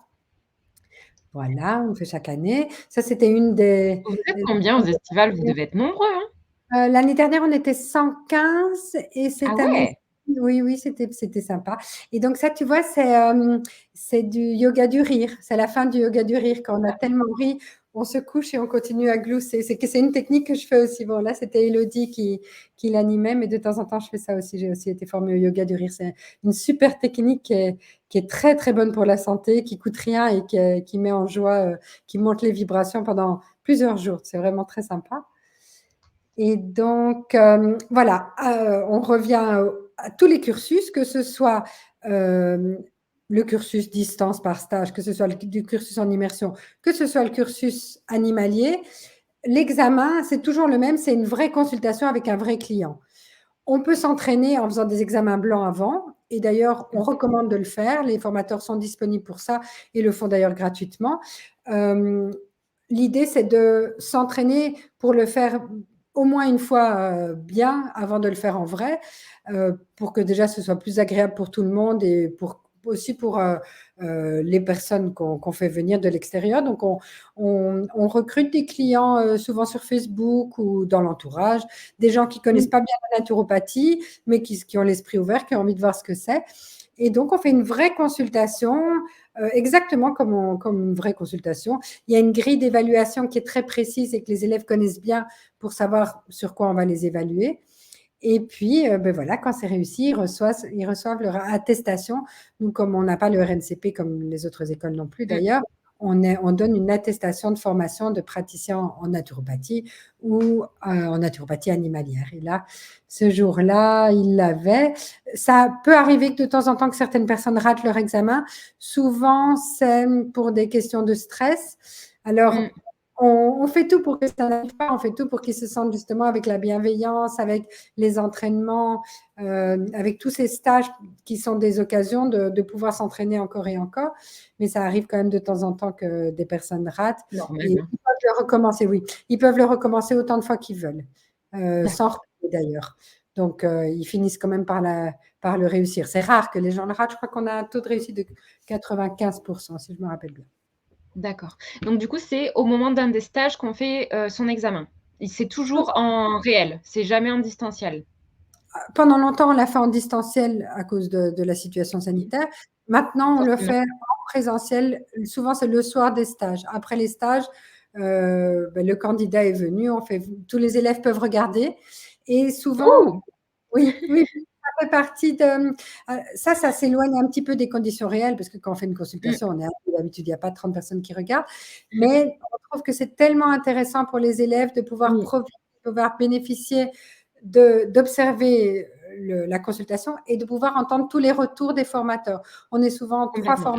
Voilà, on fait chaque année. Ça, c'était une des… Vous êtes combien aux estivales? Vous devez être nombreux, hein? L'année dernière, on était 115 et Ah cette année, ouais! oui, oui, c'était sympa. Et donc ça, tu vois, c'est du yoga du rire. C'est la fin du yoga du rire. Quand on a tellement ri, on se couche et on continue à glousser. C'est une technique que je fais aussi. Bon, là, c'était Élodie qui l'animait, mais de temps en temps, je fais ça aussi. J'ai aussi été formée au yoga du rire. C'est une super technique qui est très, très bonne pour la santé, qui coûte rien et qui met en joie, qui monte les vibrations pendant plusieurs jours. C'est vraiment très sympa. Et donc, voilà, on revient à tous les cursus, que ce soit le cursus distance par stage, que ce soit du cursus en immersion, que ce soit le cursus animalier. L'examen, c'est toujours le même, c'est une vraie consultation avec un vrai client. On peut s'entraîner en faisant des examens blancs avant, et d'ailleurs, on recommande de le faire. Les formateurs sont disponibles pour ça et le font d'ailleurs gratuitement. L'idée, c'est de s'entraîner pour le faire au moins une fois bien avant de le faire en vrai, pour que déjà ce soit plus agréable pour tout le monde et aussi pour les personnes qu'on fait venir de l'extérieur. Donc, on recrute des clients souvent sur Facebook ou dans l'entourage, des gens qui ne connaissent pas bien la naturopathie, mais qui ont l'esprit ouvert, qui ont envie de voir ce que c'est. Et donc, on fait une vraie consultation, exactement comme une vraie consultation. Il y a une grille d'évaluation qui est très précise et que les élèves connaissent bien pour savoir sur quoi on va les évaluer. Et puis, ben voilà, quand c'est réussi, ils reçoivent leur attestation. Nous, comme on n'a pas le RNCP comme les autres écoles non plus d'ailleurs, on donne une attestation de formation de praticien en naturopathie ou en naturopathie animalière. Et là, ce jour-là, ils l'avaient. Ça peut arriver que de temps en temps que certaines personnes ratent leur examen. Souvent, c'est pour des questions de stress. Alors, on fait tout pour que ça n'arrive pas, on fait tout pour qu'ils se sentent justement avec la bienveillance, avec les entraînements, avec tous ces stages qui sont des occasions de pouvoir s'entraîner encore et encore. Mais ça arrive quand même de temps en temps que des personnes ratent. Normal, Et hein. ils peuvent le recommencer, oui. Ils peuvent le recommencer autant de fois qu'ils veulent, sans repayer d'ailleurs. Donc, ils finissent quand même par le réussir. C'est rare que les gens le ratent. Je crois qu'on a un taux de réussite de 95%, si je me rappelle bien. D'accord. Donc du coup, c'est au moment d'un des stages qu'on fait son examen. C'est toujours en réel, c'est jamais en distanciel. Pendant longtemps, on l'a fait en distanciel à cause de la situation sanitaire. Maintenant, on le Forcément. fait en présentiel. Souvent, c'est le soir des stages. Après les stages, ben, le candidat est venu. Tous les élèves peuvent regarder. Et souvent, Oh! oui, oui, ça fait partie de… ça s'éloigne un petit peu des conditions réelles, parce que quand on fait une consultation, on est d'habitude, il n'y a pas 30 personnes qui regardent. Mais on trouve que c'est tellement intéressant pour les élèves de pouvoir Oui, profiter, de pouvoir bénéficier d'observer la consultation et de pouvoir entendre tous les retours des formateurs. On est souvent 3 complètement.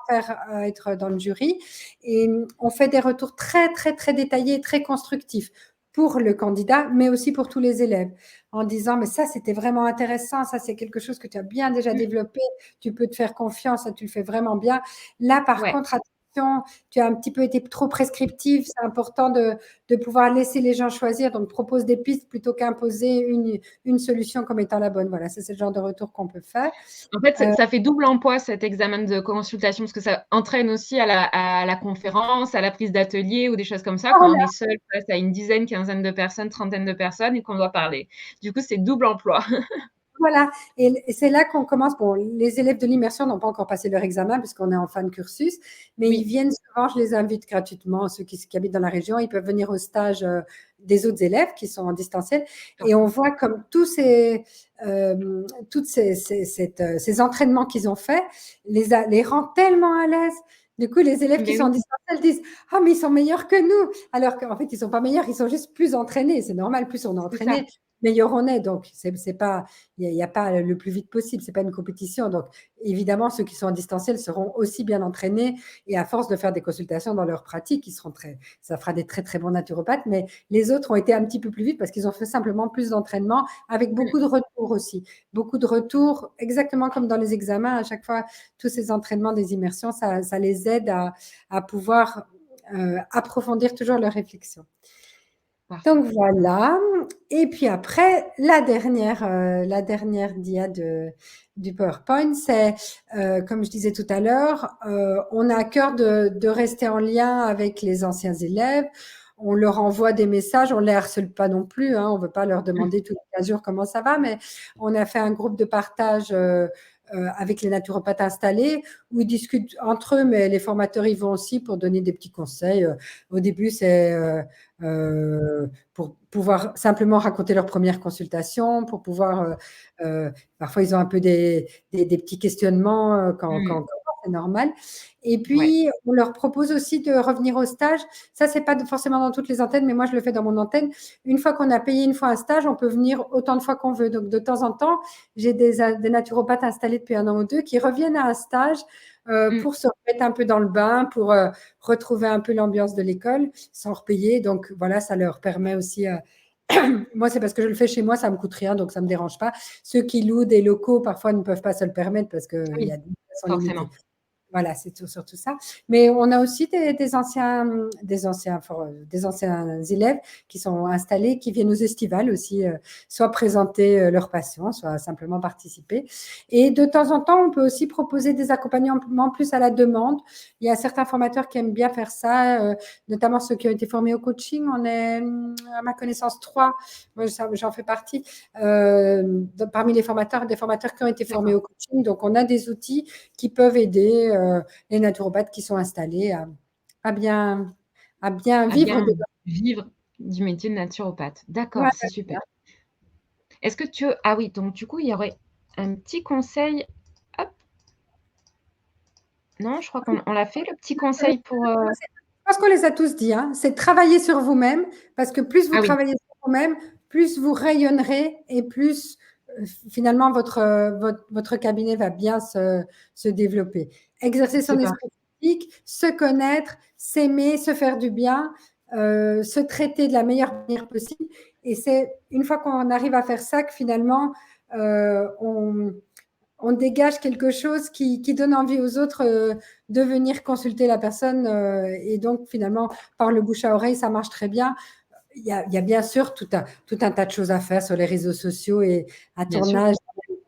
formateurs à être dans le jury et on fait des retours très, très, très détaillés, très constructifs pour le candidat, mais aussi pour tous les élèves, en disant, mais ça, c'était vraiment intéressant, ça, c'est quelque chose que tu as bien déjà développé, tu peux te faire confiance, ça, tu le fais vraiment bien. Là, par Ouais. contre, attention, tu as un petit peu été trop prescriptive, c'est important de pouvoir laisser les gens choisir, donc propose des pistes plutôt qu'imposer une solution comme étant la bonne. Voilà, c'est le genre de retour qu'on peut faire. En fait, ça fait double emploi cet examen de consultation parce que ça entraîne aussi à la conférence, à la prise d'atelier ou des choses comme ça quand on est seul face à une dizaine, quinzaine de personnes, trentaine de personnes et qu'on doit parler. Du coup, c'est double emploi. Voilà, et c'est là qu'on commence. Bon, les élèves de l'immersion n'ont pas encore passé leur examen puisqu'on est en fin de cursus, mais ils Oui. viennent souvent, je les invite gratuitement, ceux qui habitent dans la région, ils peuvent venir au stage des autres élèves qui sont en distanciel, et on voit comme ces entraînements qu'ils ont faits les rend tellement à l'aise. Du coup, les élèves qui Mais sont en oui, distanciel disent: ah, mais ils sont meilleurs que nous, alors qu'en fait, ils ne sont pas meilleurs, ils sont juste plus entraînés. C'est normal, plus on est c'est ça. entraîné, meilleur on est. Donc, c'est pas, il y a pas le plus vite possible. C'est pas une compétition. Donc, évidemment, ceux qui sont en distanciel seront aussi bien entraînés et à force de faire des consultations dans leur pratique, ça fera des très, très bons naturopathes. Mais les autres ont été un petit peu plus vite parce qu'ils ont fait simplement plus d'entraînement avec beaucoup de retours aussi. Beaucoup de retours, exactement comme dans les examens. À chaque fois, tous ces entraînements des immersions, ça les aide à pouvoir approfondir toujours leur réflexion. Parfait. Donc voilà. Et puis après, la dernière dia du PowerPoint, c'est, comme je disais tout à l'heure, on a à cœur de rester en lien avec les anciens élèves. On leur envoie des messages, on ne les harcèle pas non plus, hein, on ne veut pas leur demander tous les 15 jours comment ça va, mais on a fait un groupe de partage avec les naturopathes installés où ils discutent entre eux, mais les formateurs y vont aussi pour donner des petits conseils. Au début, c'est pour pouvoir simplement raconter leur première consultation, pour pouvoir, parfois ils ont un peu des petits questionnements quand c'est normal. Et Ouais. puis, on leur propose aussi de revenir au stage. Ça, c'est pas forcément dans toutes les antennes, mais moi, je le fais dans mon antenne. Une fois qu'on a payé une fois un stage, on peut venir autant de fois qu'on veut. Donc, de temps en temps, j'ai des naturopathes installés depuis 1 an ou 2 qui reviennent à un stage pour se remettre un peu dans le bain, pour retrouver un peu l'ambiance de l'école sans repayer. Donc, voilà, ça leur permet aussi. Moi, c'est parce que je le fais chez moi, ça ne me coûte rien, donc ça ne me dérange pas. Ceux qui louent des locaux, parfois, ne peuvent pas se le permettre parce qu'il y Oui, a des sont limitées. forcément. Voilà, c'est surtout ça. Mais on a aussi des anciens élèves qui sont installés, qui viennent aux estivales aussi, soit présenter leur passion, soit simplement participer. Et de temps en temps, on peut aussi proposer des accompagnements plus à la demande. Il y a certains formateurs qui aiment bien faire ça, notamment ceux qui ont été formés au coaching. On est, à ma connaissance, 3. Moi, j'en fais partie. Parmi les formateurs, des formateurs qui ont été formés au coaching. Donc, on a des outils qui peuvent aider les naturopathes qui sont installés à bien vivre bien vivre du métier de naturopathe. Ouais, D'accord, c'est super. Est-ce que tu ah oui, donc du coup, il y aurait un petit conseil hop, non, je crois qu'on l'a fait le petit conseil pour, je pense qu'on les a tous dit, hein. C'est travailler sur vous-même, parce que plus vous ah oui, travaillez sur vous-même, plus vous rayonnerez et plus finalement votre cabinet va bien se développer. Exercer son c'est pas esprit critique, se connaître, s'aimer, se faire du bien, se traiter de la meilleure manière possible. Et c'est une fois qu'on arrive à faire ça que finalement on dégage quelque chose qui donne envie aux autres de venir consulter la personne. Et donc, finalement, par le bouche à oreille, ça marche très bien. Il y a bien sûr tout un tas de choses à faire sur les réseaux sociaux et à bien ton sûr. âge,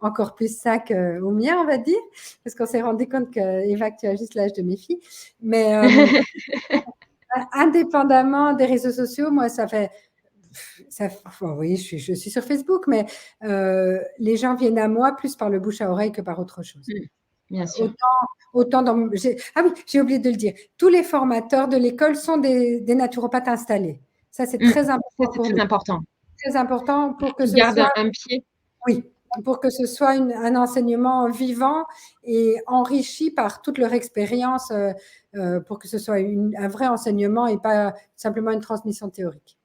encore plus ça qu'au mien, on va dire, parce qu'on s'est rendu compte que, Eva, que tu as juste l'âge de mes filles. Mais indépendamment des réseaux sociaux, moi, ça fait oui, je suis sur Facebook, mais les gens viennent à moi plus par le bouche à oreille que par autre chose. Bien sûr. Autant, autant ah oui, j'ai oublié de le dire. Tous les formateurs de l'école sont des naturopathes installés. Ça, c'est très Ça, important c'est pour très nous. important. Très important pour que Qui ce garde soit, un pied. oui, pour que ce soit un enseignement vivant et enrichi par toute leur expérience, pour que ce soit un vrai enseignement et pas simplement une transmission théorique.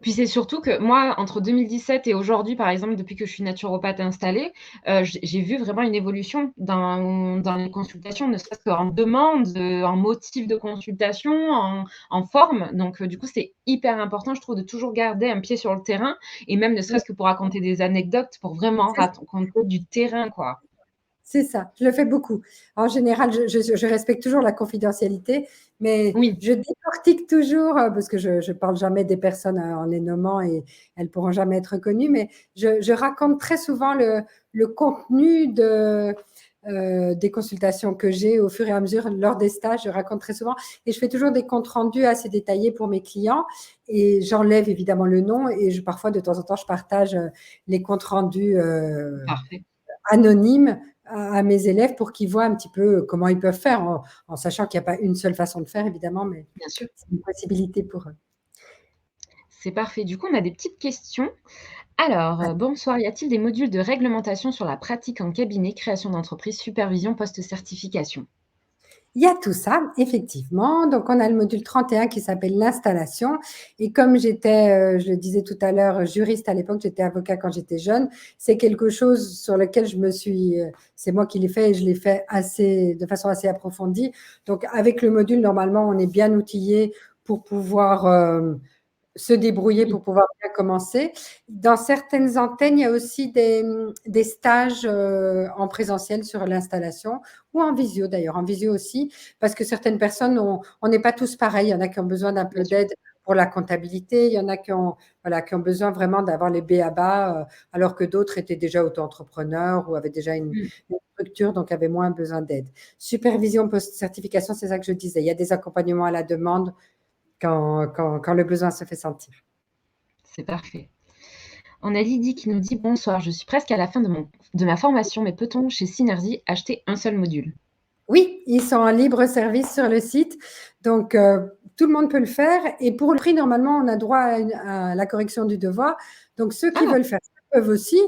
Puis c'est surtout que moi, entre 2017 et aujourd'hui, par exemple, depuis que je suis naturopathe installée, j'ai vu vraiment une évolution dans les consultations, ne serait-ce qu'en demande, en motif de consultation, en forme. Donc du coup, c'est hyper important, je trouve, de toujours garder un pied sur le terrain et même ne serait-ce que pour raconter des anecdotes, pour vraiment raconter du terrain, quoi. C'est ça, je le fais beaucoup. En général, je respecte toujours la confidentialité, mais Oui, je décortique toujours, parce que je ne parle jamais des personnes en les nommant et elles ne pourront jamais être connues, mais je raconte très souvent le contenu des consultations que j'ai au fur et à mesure lors des stages. Je raconte très souvent et je fais toujours des comptes rendus assez détaillés pour mes clients et j'enlève évidemment le nom et parfois, de temps en temps, je partage les comptes rendus parfait, anonymes à mes élèves pour qu'ils voient un petit peu comment ils peuvent faire, en sachant qu'il n'y a pas une seule façon de faire, évidemment, mais bien sûr. c'est une possibilité pour eux. C'est parfait. Du coup, on a des petites questions. Alors, bonsoir, y a-t-il des modules de réglementation sur la pratique en cabinet, création d'entreprise, supervision, post-certification? Il y a tout ça, effectivement. Donc, on a le module 31 qui s'appelle l'installation. Et comme j'étais, je le disais tout à l'heure, juriste à l'époque, j'étais avocat quand j'étais jeune, c'est quelque chose sur lequel c'est moi qui l'ai fait et je l'ai fait de façon assez approfondie. Donc, avec le module, normalement, on est bien outillé pour pouvoir se débrouiller Oui. pour pouvoir bien commencer. Dans certaines antennes, il y a aussi des stages en présentiel sur l'installation ou en visio d'ailleurs, en visio aussi, parce que certaines personnes, on n'est pas tous pareils. Il y en a qui ont besoin d'un Bien peu sûr. d'aide pour la comptabilité, il y en a voilà, qui ont besoin vraiment d'avoir les b.a.-ba, alors que d'autres étaient déjà auto-entrepreneurs ou avaient déjà Mm. une structure, donc avaient moins besoin d'aide. Supervision post-certification, c'est ça que je disais. Il y a des accompagnements à la demande quand le besoin se fait sentir. C'est parfait. On a Lydie qui nous dit: «Bonsoir, je suis presque à la fin de ma formation, mais peut-on, chez Synergie, acheter un seul module?» Oui, ils sont en libre service sur le site, donc tout le monde peut le faire et pour le prix, normalement, on a droit à la correction du devoir. Donc ceux qui Ah! veulent faire ça peuvent aussi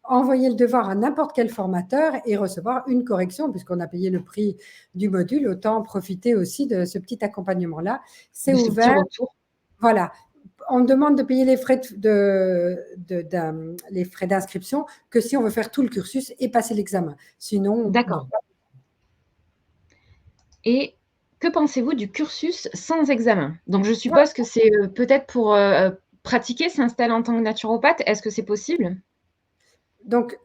envoyer le devoir à n'importe quel formateur et recevoir une correction puisqu'on a payé le prix du module, autant profiter aussi de ce petit accompagnement-là. C'est De ce petit ouvert, retour. voilà. On demande de payer les frais les frais d'inscription que si on veut faire tout le cursus et passer l'examen. Sinon, D'accord. non. Et que pensez-vous du cursus sans examen? Donc je suppose que c'est, peut-être pour, pratiquer, s'installer en tant que naturopathe. Est-ce que c'est possible? Donc,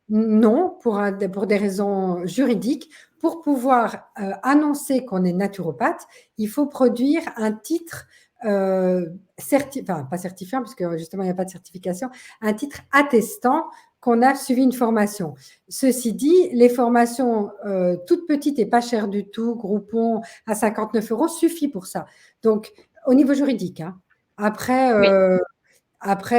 non, pour des raisons juridiques. Pour pouvoir annoncer qu'on est naturopathe, il faut produire un titre enfin, pas certifiant, parce que justement, il n'y a pas de certification, un titre attestant qu'on a suivi une formation. Ceci dit, les formations toutes petites et pas chères du tout, Groupon à 59 € suffit pour ça. Donc, au niveau juridique, hein. Après, Oui.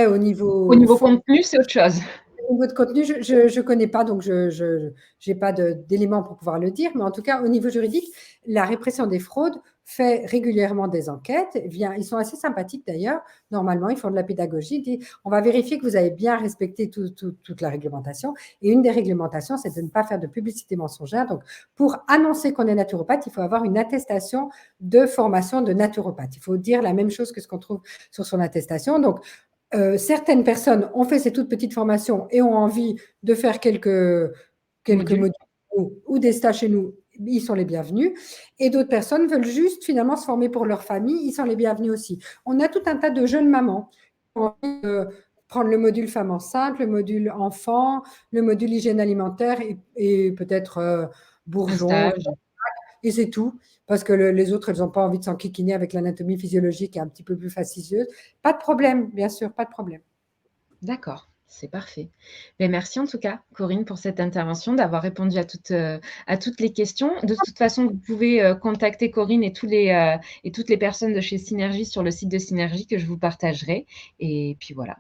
au Au niveau niveau contenu, c'est autre chose. au niveau de contenu, je connais pas, donc je n'ai pas d'éléments pour pouvoir le dire. Mais en tout cas, au niveau juridique, la répression des fraudes fait régulièrement des enquêtes. Ils sont assez sympathiques d'ailleurs. Normalement, ils font de la pédagogie. Ils disent, on va vérifier que vous avez bien respecté toute la réglementation. Et une des réglementations, c'est de ne pas faire de publicité mensongère. Donc, pour annoncer qu'on est naturopathe, il faut avoir une attestation de formation de naturopathe. Il faut dire la même chose que ce qu'on trouve sur son attestation. Donc, certaines personnes ont fait ces toutes petites formations et ont envie de faire quelques Module. modules ou des stages chez nous, ils sont les bienvenus. Et d'autres personnes veulent juste finalement se former pour leur famille, ils sont les bienvenus aussi. On a tout un tas de jeunes mamans qui ont envie de prendre le module femme enceinte, le module enfant, le module hygiène alimentaire et peut-être Un bourgeon, stage. et c'est tout. Parce que les autres, elles n'ont pas envie de s'enquiquiner avec l'anatomie physiologique un petit peu plus fastidieuse. Pas de problème, bien sûr, pas de problème. D'accord, c'est parfait. Beh, merci en tout cas, Corinne, pour cette intervention, d'avoir répondu à toutes les questions. De toute façon, vous pouvez, contacter Corinne et toutes les personnes de chez Synergie sur le site de Synergie que je vous partagerai et puis voilà.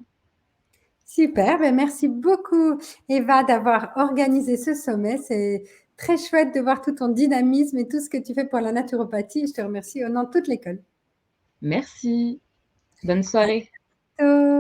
Super, ben merci beaucoup Eva d'avoir organisé ce sommet. C'est très chouette de voir tout ton dynamisme et tout ce que tu fais pour la naturopathie. Je te remercie au nom de toute l'école. Merci. Bonne À soirée. bientôt.